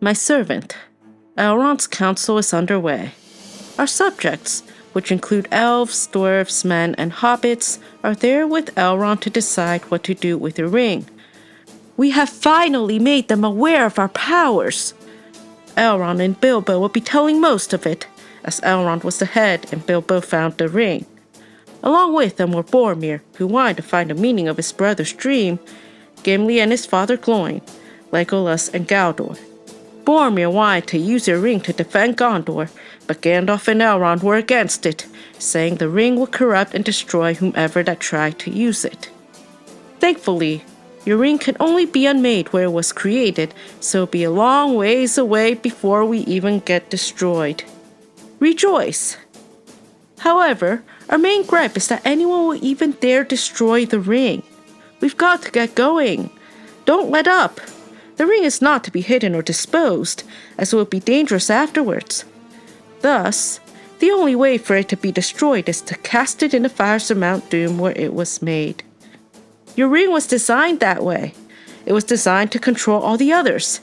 My servant, Elrond's council is underway. Our subjects, which include elves, dwarves, men, and hobbits, are there with Elrond to decide what to do with the ring. We have finally made them aware of our powers. Elrond and Bilbo will be telling most of it, as Elrond was the head and Bilbo found the ring. Along with them were Boromir, who wanted to find the meaning of his brother's dream, Gimli and his father Gloin, Legolas and Galdor. Boromir wanted to use the ring to defend Gondor, but Gandalf and Elrond were against it, saying the ring would corrupt and destroy whomever that tried to use it. Thankfully, your ring can only be unmade where it was created, so it'll be a long ways away before we even get destroyed. Rejoice! However, our main gripe is that anyone will even dare destroy the ring. We've got to get going. Don't let up. The ring is not to be hidden or disposed, as it would be dangerous afterwards. Thus, the only way for it to be destroyed is to cast it in the fires of Mount Doom where it was made. Your ring was designed that way. It was designed to control all the others.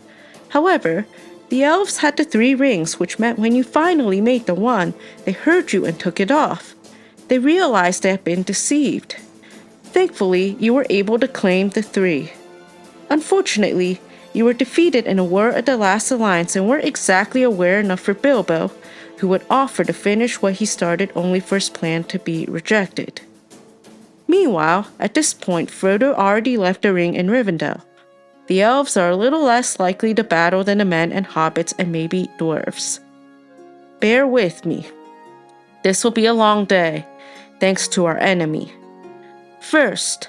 However, the elves had the 3 rings, which meant when you finally made the one, they heard you and took it off. They realized they had been deceived. Thankfully, you were able to claim the 3. Unfortunately, you were defeated in a war of the Last Alliance and weren't exactly aware enough for Bilbo, who would offer to finish what he started only for his plan to be rejected. Meanwhile, at this point, Frodo already left the ring in Rivendell. The elves are a little less likely to battle than the men and hobbits and maybe dwarves. Bear with me. This will be a long day, thanks to our enemy. First,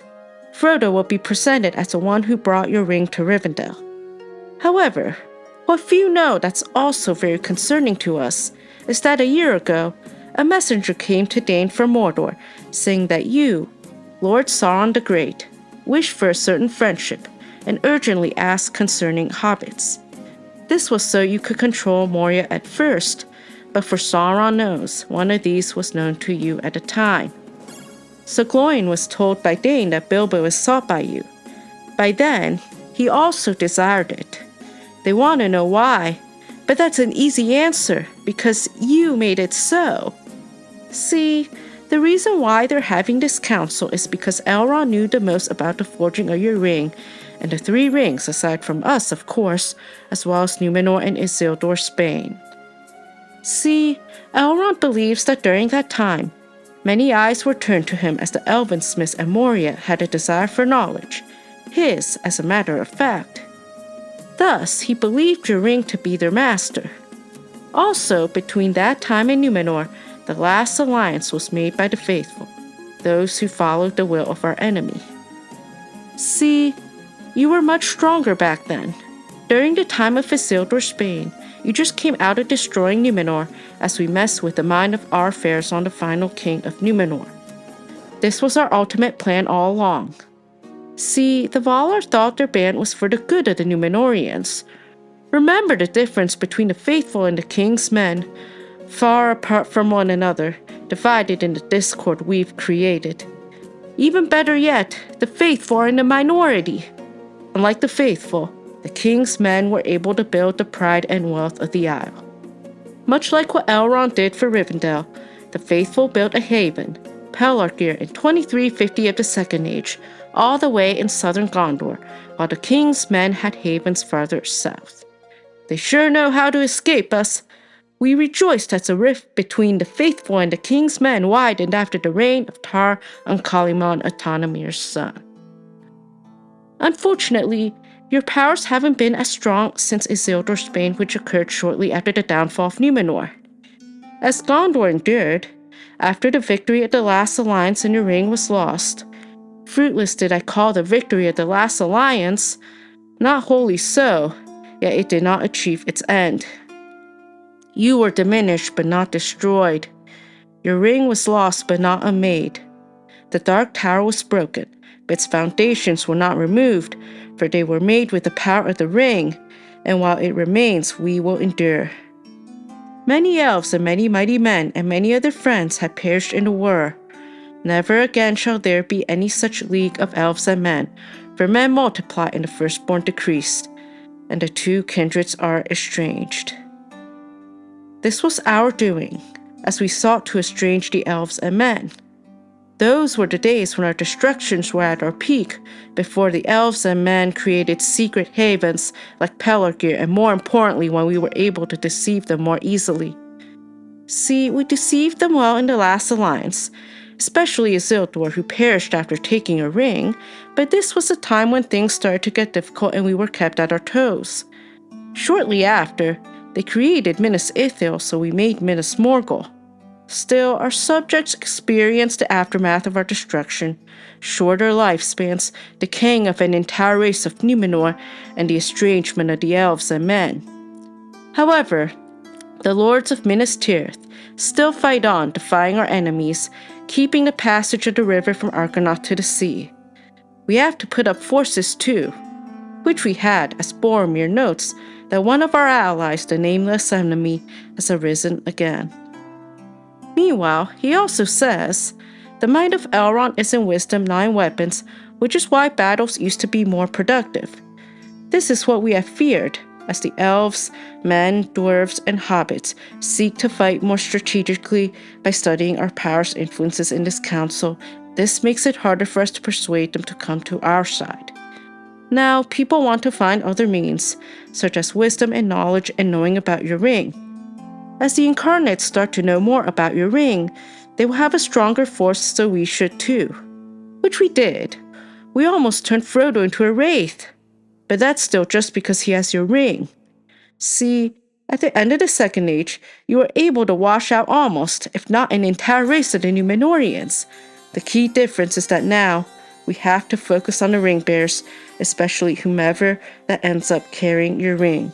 Frodo will be presented as the one who brought your ring to Rivendell. However, what few know that's also very concerning to us is that a year ago, a messenger came to Dane from Mordor, saying that you, Lord Sauron the Great, wish for a certain friendship and urgently asked concerning hobbits. This was so you could control Moria at first, but for Sauron knows, one of these was known to you at the time. So Gloin was told by Dane that Bilbo is sought by you. By then, he also desired it. They want to know why, but that's an easy answer, because you made it so. See, the reason why they're having this council is because Elrond knew the most about the forging of your ring, and the 3 rings, aside from us, of course, as well as Numenor and Isildur, Spain. See, Elrond believes that during that time, many eyes were turned to him as the elven smiths and Moria had a desire for knowledge, his, as a matter of fact. Thus, he believed your ring to be their master. Also, between that time and Numenor, the last alliance was made by the faithful, those who followed the will of our enemy. See, you were much stronger back then. During the time of Isildur, Spain, you just came out of destroying Numenor as we messed with the mind of our affairs on the final king of Numenor. This was our ultimate plan all along. See, the Valar thought their band was for the good of the Numenorians. Remember the difference between the faithful and the king's men, far apart from one another, divided in the discord we've created. Even better yet, the faithful are in the minority. Unlike the faithful, the king's men were able to build the pride and wealth of the Isle. Much like what Elrond did for Rivendell, the faithful built a haven, Pelargir, in 2350 of the Second Age, all the way in southern Gondor, while the king's men had havens farther south. They sure know how to escape us. We rejoiced as the rift between the faithful and the king's men widened after the reign of Tar Ankalimon, Autonomir's son. Unfortunately, your powers haven't been as strong since Isildur, Spain, which occurred shortly after the downfall of Numenor. As Gondor endured, after the victory of the Last Alliance and your ring was lost, fruitless did I call the victory of the Last Alliance, not wholly so, yet it did not achieve its end. You were diminished but not destroyed. Your ring was lost but not unmade. The Dark Tower was broken, but its foundations were not removed, for they were made with the power of the ring, and while it remains, we will endure. Many elves and many mighty men and many other friends had perished in the war. Never again shall there be any such league of elves and men, for men multiply and the firstborn decreased. and the two kindreds are estranged. This was our doing, as we sought to estrange the elves and men. Those were the days when our destructions were at our peak, before the elves and men created secret havens like Pelargir, and more importantly, when we were able to deceive them more easily. See, we deceived them well in the last alliance, especially Isildur, who perished after taking a ring, but this was a time when things started to get difficult and we were kept at our toes. Shortly after, they created Minas Ithil, so we made Minas Morgul. Still, our subjects experienced the aftermath of our destruction, shorter lifespans, decaying of an entire race of Numenor, and the estrangement of the elves and men. However, the lords of Minas Tirith still fight on, defying our enemies, keeping the passage of the river from Argonath to the sea. We have to put up forces too, which we had, as Boromir notes, that one of our allies, the nameless enemy, has arisen again. Meanwhile, he also says, the might of Elrond is in wisdom, not in weapons, which is why battles used to be more productive. This is what we have feared, as the elves, men, dwarves, and hobbits seek to fight more strategically by studying our powers and influences in this council. This makes it harder for us to persuade them to come to our side. Now, people want to find other means, such as wisdom and knowledge and knowing about your ring. As the incarnates start to know more about your ring, they will have a stronger force, so we should too. Which we did. We almost turned Frodo into a wraith. But that's still just because he has your ring. See, at the end of the Second Age, you were able to wash out almost, if not an entire race of the Numenorians. The key difference is that now, we have to focus on the ring bearers, especially whomever that ends up carrying your ring.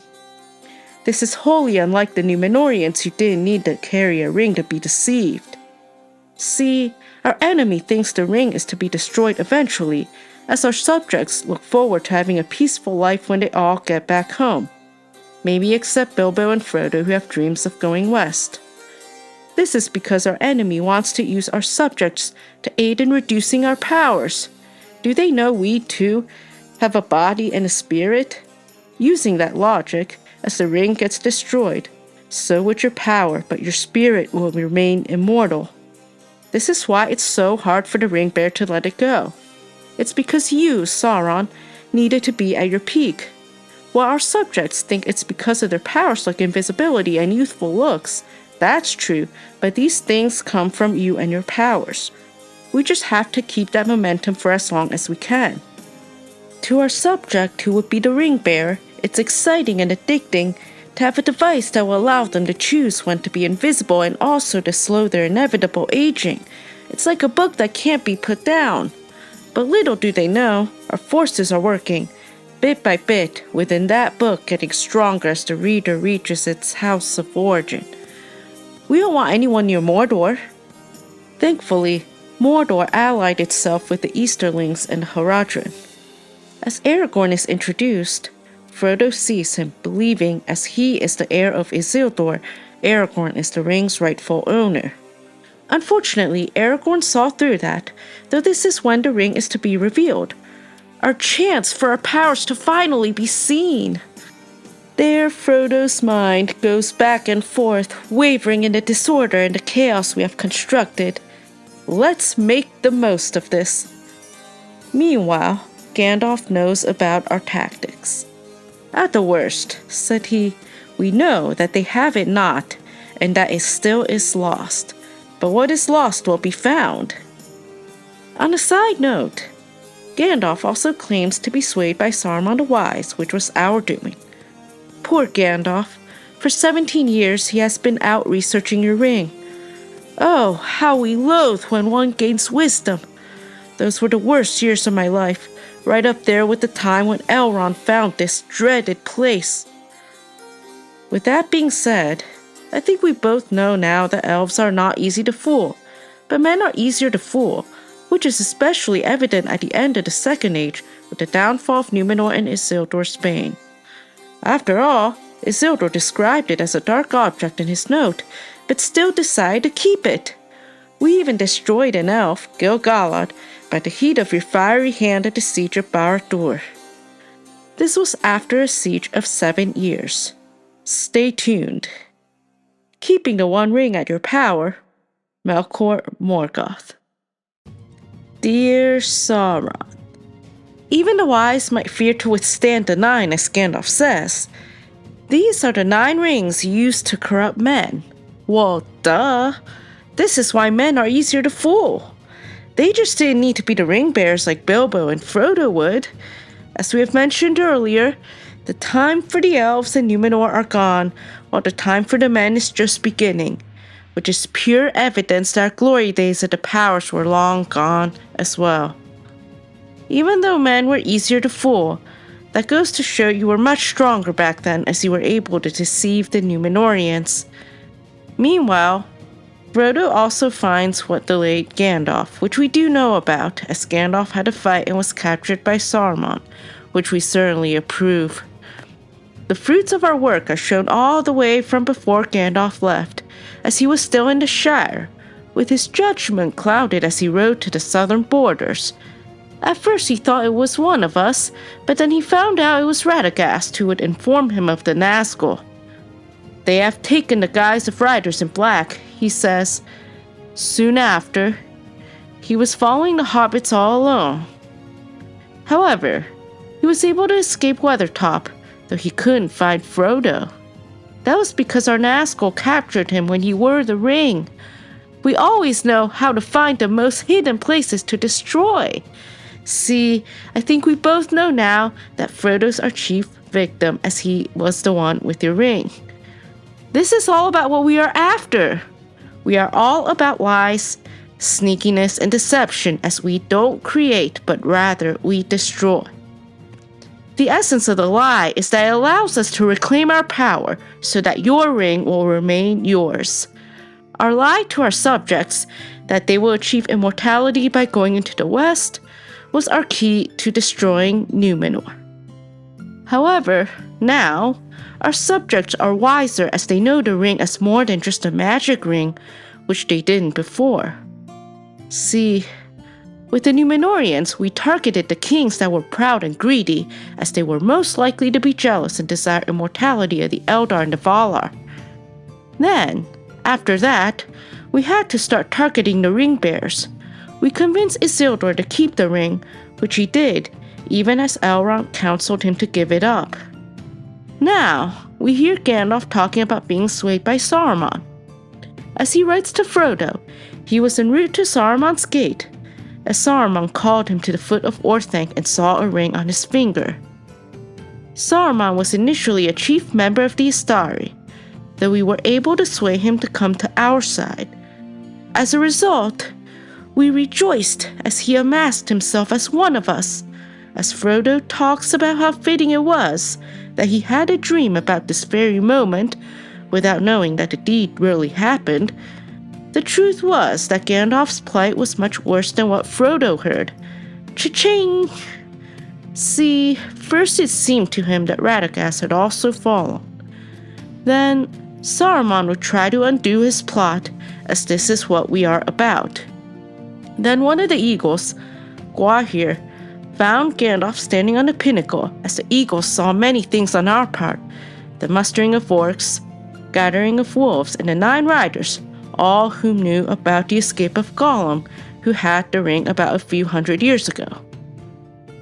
This is wholly unlike the Numenorians who didn't need to carry a ring to be deceived. See, our enemy thinks the ring is to be destroyed eventually, as our subjects look forward to having a peaceful life when they all get back home. Maybe except Bilbo and Frodo, who have dreams of going west. This is because our enemy wants to use our subjects to aid in reducing our powers. Do they know we, too, have a body and a spirit? Using that logic, as the ring gets destroyed, so would your power, but your spirit will remain immortal. This is why it's so hard for the ring bearer to let it go. It's because you, Sauron, needed to be at your peak. While our subjects think it's because of their powers like invisibility and youthful looks, that's true, but these things come from you and your powers. We just have to keep that momentum for as long as we can. To our subject, who would be the ring bearer, it's exciting and addicting to have a device that will allow them to choose when to be invisible and also to slow their inevitable aging. It's like a book that can't be put down. But little do they know, our forces are working, bit by bit, within that book getting stronger as the reader reaches its house of origin. We don't want anyone near Mordor. Thankfully, Mordor allied itself with the Easterlings and the Haradrim. As Aragorn is introduced, Frodo sees him, believing as he is the heir of Isildur, Aragorn is the ring's rightful owner. Unfortunately, Aragorn saw through that, though this is when the ring is to be revealed. Our chance for our powers to finally be seen. There, Frodo's mind goes back and forth, wavering in the disorder and the chaos we have constructed. Let's make the most of this. Meanwhile, Gandalf knows about our tactics. At the worst, said he, we know that they have it not, and that it still is lost. But what is lost will be found. On a side note, Gandalf also claims to be swayed by Saruman the Wise, which was our doing. Poor Gandalf. For 17 years he has been out researching your ring. Oh, how we loathe when one gains wisdom. Those were the worst years of my life, right up there with the time when Elrond found this dreaded place. With that being said, I think we both know now that elves are not easy to fool, but men are easier to fool, which is especially evident at the end of the Second Age with the downfall of Numenor and Isildur's bane. After all, Isildur described it as a dark object in his note, but still decided to keep it. We even destroyed an elf, Gil-galad, by the heat of your fiery hand at the siege of Barad-dûr. This was after a siege of 7 years. Stay tuned. Keeping the One Ring at your power, Melkor Morgoth. Dear Sauron, even the wise might fear to withstand the 9, as Gandalf says. These are the 9 rings used to corrupt men. Well, duh. This is why men are easier to fool. They just didn't need to be the ring bearers like Bilbo and Frodo would. As we have mentioned earlier, the time for the elves and Numenor are gone, while the time for the men is just beginning, which is pure evidence that our glory days of the powers were long gone as well. Even though men were easier to fool, that goes to show you were much stronger back then, as you were able to deceive the Numenorians. Meanwhile, Frodo also finds what delayed Gandalf, which we do know about, as Gandalf had a fight and was captured by Saruman, which we certainly approve. The fruits of our work are shown all the way from before Gandalf left, as he was still in the Shire, with his judgment clouded as he rode to the southern borders. At first he thought it was one of us, but then he found out it was Radagast who would inform him of the Nazgul. They have taken the guise of riders in black, he says. Soon after, he was following the hobbits all alone. However, he was able to escape Weathertop, though he couldn't find Frodo. That was because our Nazgul captured him when he wore the ring. We always know how to find the most hidden places to destroy. See, I think we both know now that Frodo's our chief victim, as he was the one with your ring. This is all about what we are after. We are all about lies, sneakiness, and deception, as we don't create, but rather we destroy. The essence of the lie is that it allows us to reclaim our power so that your ring will remain yours. Our lie to our subjects, that they will achieve immortality by going into the West, was our key to destroying Numenor. However, now, our subjects are wiser, as they know the ring as more than just a magic ring, which they didn't before. See, with the Numenorians, we targeted the kings that were proud and greedy, as they were most likely to be jealous and desire immortality of the Eldar and the Valar. Then, after that, we had to start targeting the ring bearers. We convinced Isildur to keep the ring, which he did, even as Elrond counseled him to give it up. Now, we hear Gandalf talking about being swayed by Saruman. As he writes to Frodo, he was en route to Saruman's gate, as Saruman called him to the foot of Orthanc and saw a ring on his finger. Saruman was initially a chief member of the Istari, though we were able to sway him to come to our side. As a result, we rejoiced as he amassed himself as one of us, as Frodo talks about how fitting it was that he had a dream about this very moment, without knowing that the deed really happened. The truth was that Gandalf's plight was much worse than what Frodo heard. Cha-ching! See, first it seemed to him that Radagast had also fallen. Then, Saruman would try to undo his plot, as this is what we are about. Then one of the eagles, Gwahir, found Gandalf standing on the pinnacle, as the eagles saw many things on our part, the mustering of orcs, gathering of wolves, and the 9 riders, all whom knew about the escape of Gollum, who had the ring about a few hundred years ago.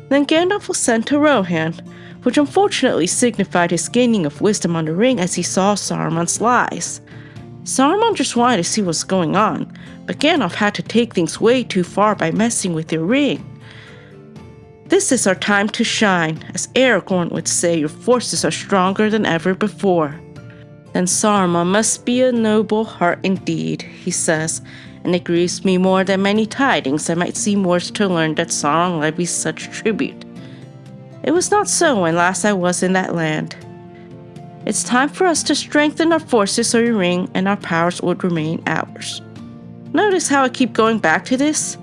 Then Gandalf was sent to Rohan, which unfortunately signified his gaining of wisdom on the ring, as he saw Saruman's lies. Saruman just wanted to see what's going on, but Gandalf had to take things way too far by messing with your ring. This is our time to shine, as Aragorn would say, your forces are stronger than ever before. Then Saruman must be a noble heart indeed, he says, and it grieves me more than many tidings I might seem worse to learn that Sauron levies such tribute. It was not so when last I was in that land. It's time for us to strengthen our forces so your ring and our powers would remain ours. Notice how I keep going back to this?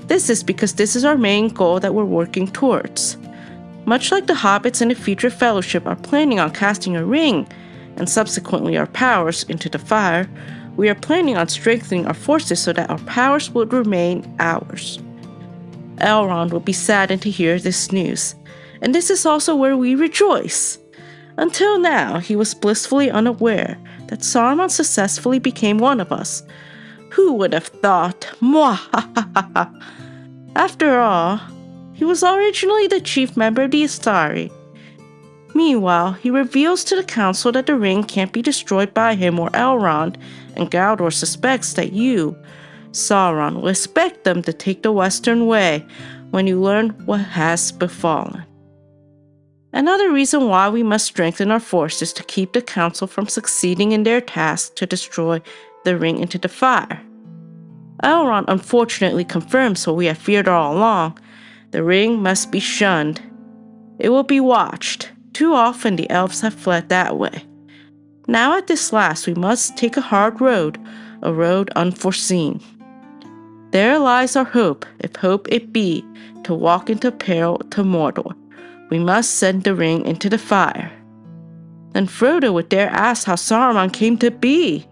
This is because this is our main goal that we're working towards. Much like the hobbits in the future fellowship are planning on casting a ring, and subsequently our powers, into the fire, we are planning on strengthening our forces so that our powers would remain ours. Elrond will be saddened to hear this news, and this is also where we rejoice. Until now, he was blissfully unaware that Saruman successfully became one of us. Who would have thought? Mwahahaha. After all, he was originally the chief member of the Astari. Meanwhile, he reveals to the council that the ring can't be destroyed by him or Elrond, and Galdor suspects that you, Sauron, will expect them to take the Western Way when you learn what has befallen. Another reason why we must strengthen our forces to keep the council from succeeding in their task to destroy the ring into the fire. Elrond unfortunately confirms what we have feared all along. The ring must be shunned. It will be watched. Too often the elves have fled that way. Now at this last we must take a hard road, a road unforeseen. There lies our hope, if hope it be, to walk into peril to Mordor. We must send the ring into the fire. Then Frodo would dare ask how Saruman came to be.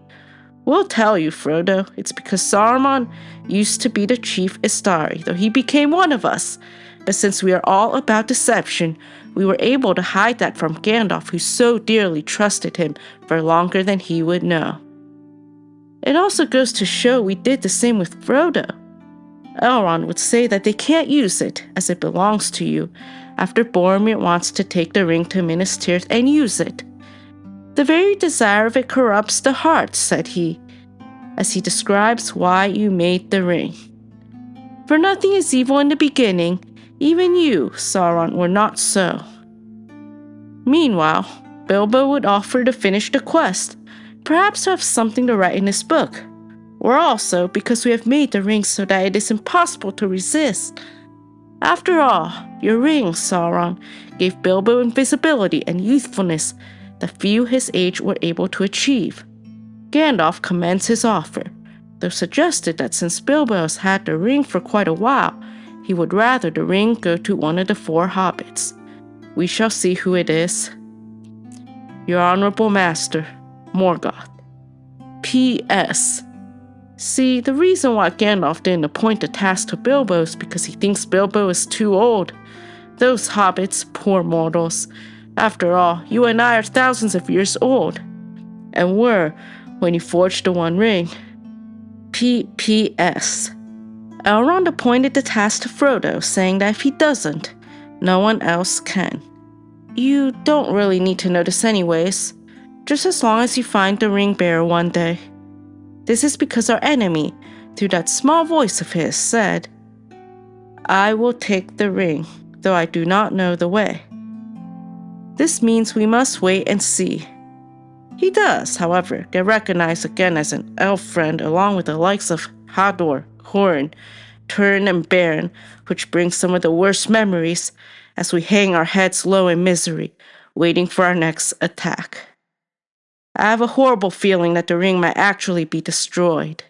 We'll tell you, Frodo. It's because Saruman used to be the chief Istari, though he became one of us. But since we are all about deception, we were able to hide that from Gandalf, who so dearly trusted him for longer than he would know. It also goes to show we did the same with Frodo. Elrond would say that they can't use it, as it belongs to you, after Boromir wants to take the ring to Minas Tirith and use it. The very desire of it corrupts the heart, said he, as he describes why you made the ring. For nothing is evil in the beginning, even you, Sauron, were not so. Meanwhile, Bilbo would offer to finish the quest, perhaps to have something to write in his book, or also because we have made the ring so that it is impossible to resist. After all, your ring, Sauron, gave Bilbo invisibility and youthfulness that few his age were able to achieve. Gandalf commends his offer, though suggested that since Bilbo has had the ring for quite a while, he would rather the ring go to one of the 4 hobbits. We shall see who it is. Your Honorable Master, Morgoth. P.S. See, the reason why Gandalf didn't appoint the task to Bilbo is because he thinks Bilbo is too old. Those hobbits, poor mortals. After all, you and I are thousands of years old, and were when you forged the One Ring. P.P.S. Elrond appointed the task to Frodo, saying that if he doesn't, no one else can. You don't really need to know this anyways, just as long as you find the ring bearer one day. This is because our enemy, through that small voice of his, said, I will take the ring, though I do not know the way. This means we must wait and see. He does, however, get recognized again as an elf friend along with the likes of Hador, Horin, Turin, and Beren, which brings some of the worst memories as we hang our heads low in misery, waiting for our next attack. I have a horrible feeling that the ring might actually be destroyed.